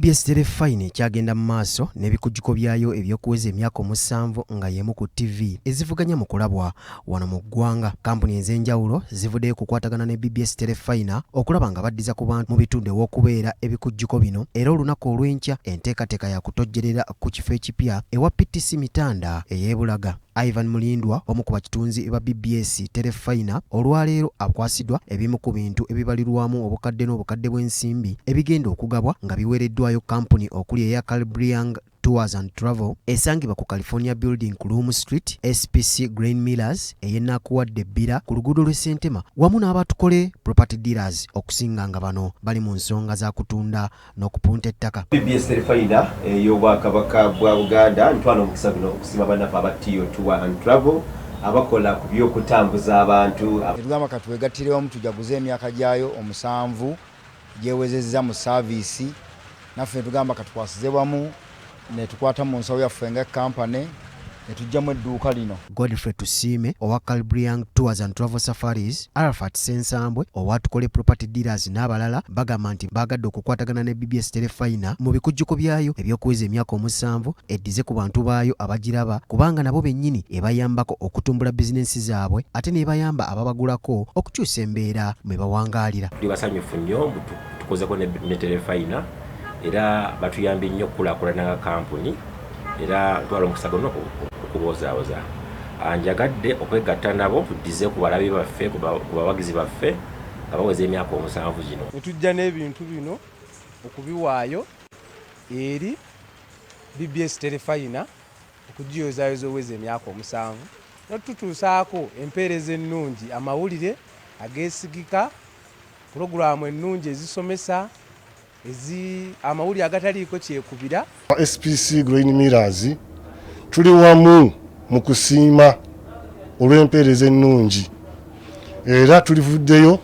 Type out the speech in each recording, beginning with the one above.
BBS Telefine kyagenda mu maaso n'ebikujjuko byayo ebyokuweza emyaka 7 nga yemu ku TV ezivuganya mu kulabwa wano mu ggwanga. Kampuni ez'enjawulo zivuddeyo kukwatagana ne BBS Telefine okulaba nga baddiza ku bantu mu bitundu ew'okubeera ebikujjuko bino, era olunaku olw'enkya enteekateeka ya kutojjerera ku kifo ekipya ewa PTC Mitanda ey'e Bulaga. Ivan Mulindwa omu ku bakitunzi ba BBS Telefine olwaleero akwasiddwa ebimu ku bintu ebibalirwamu obukadde n'obukadde bw'ensimbi ebigenda okugabwa nga biweereddwayo kampuni okuli eya Beyongedde Tours and Travel esangibwa ku California Building ku Loom Street, SPC Grain Millers eyennakuwadde ebbira ku luguudo lw'e Sentema wamu n'abatukole property dealers okusinga nga bano bali mu nsonga za kutunda n'okupunta ettaka. BBS Telefine ey'Obwakabaka bwa Buganda ntwala omukisa guno okusima bannaffe aba Tours and Travel abakola ku by'okutambuza abantu. Tugamba katuwegattire wamu tujaguze emyaka gyayo 7 gyewezezza mu saavisi, naffe tugamba katukwasize wamu ne tukwata mu nsawo yaffe nga kampani ne tujjamu edduuka lino. Godfrey Tusiime owa Beyongedde Tours and Travel Safaris, Arafat Sensambwe owa Tukole Property Dealers n'abalala bagamba nti bagadde okukwatagana ne BBS Telefine mu bikujjuko byayo ebyokuweza emyaka 7 eddize ku bantu baayo abagiraba, kubanga nabo bennyini ebayambako okutumbula bizinensi zaabwe ate n'ebayamba ababagulako okukyusa embeera mwe bawangaalira. Tuli basanyufu nnyo tukozeko ne Telefine era batuyambye nnyo okukulaakulana kampuni era twala omukisa guno okubozaawoza. Njagadde okwegatta nabo tuddize ku balabi baffe ku bawagizi baffe nga baweza emyaka 7 gino. Netujja n'ebintu bino okubiwaayo eri BBS Telefine okugiyozaayoza oweza emyaka 7 notutuusaako empeereza ennungi, amawulire ageesigika, pulogulaamu ennungi ezisomesa amawulire agataliiko kyekubira. SPC Grain Millers tuli wamu mu kusiima olw'empeereza ennungi era tulivuddeyo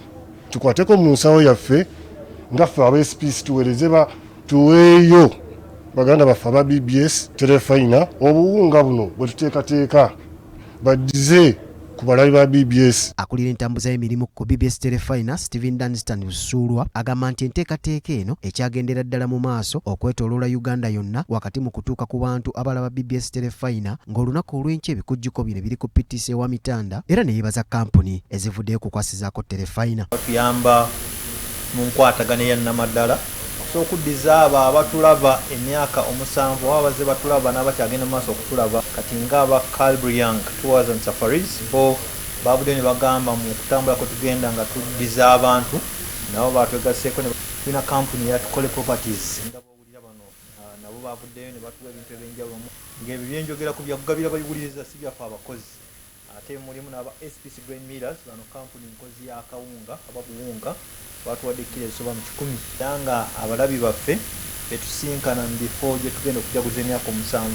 tukwateko mu nsawo yaffe ngaffe aba SPC tuweeyo baganda baffe aba BBS Telefine obuwunga buno bwe tuteekateeka baddize ku balabi ba BBS. Akulira entambuza y'emirimu ku BBS Telefine Steven Dunstan Busuulwa agamba nti enteekateeka eno ekyagendera ddala mu maaso okwetooloola Uganda yonna wakati mu kutuuka ku bantu abalaba BBS Telefine ng'olunaku olw'enkya ebikujjuko bino biri ku PTC ewa Mitanda era ne yeebaza kampuni ezivuddeyo kukwasizaako Telefine. Batuyamba mu nkwatagana ya nnamaddala okuddiza abo abatulaba emyaka 7 abaze batulaba n'abakyagenda mu maaso okutulaba kati ng'aba Beyongedde Tours and Safaris bo babudde ne bagamba mu kutambula ko tugenda nga tuddiza abantu nabo batwegaseeko ne tulina kampuni ya Tukole Properties ndabawulira bano nabo babuddeyo ne batuwa ebintu ebyenjawulo ng'ebyo byenjogera ku byakugabira bayiguliriza si byaffe abakozi ate mulimu n'aba SPC Grain Millers bano kampuni nkozi ya kawunga ababuwunga batuwadde kilo ezisoba mu 10 danga abalabi baffe betusinkana mu bifo gye tugenda okujaguza emyaka 7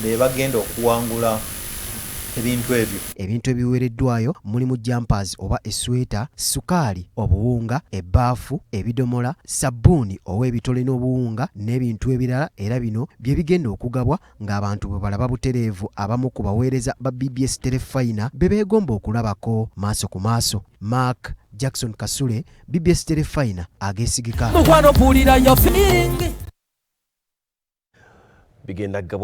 be bagenda okuwangula ebintu ebyo. Ebintu ebiweereddwayo mulimu jumpers oba esweta, sukaali, obuwunga, ebbaafu, ebidomola, sabbuuni ow'ebitole n'obuwunga n'ebintu ebirala, era bino bye bigenda okugabwa ng'abantu bwe balaba butereevu abamu ku baweereza ba BBS Telefine be beegomba okulabako maaso ku maaso. Mark Jackson Kasule, BBS Telefine ageesigika. Bigenda gabwa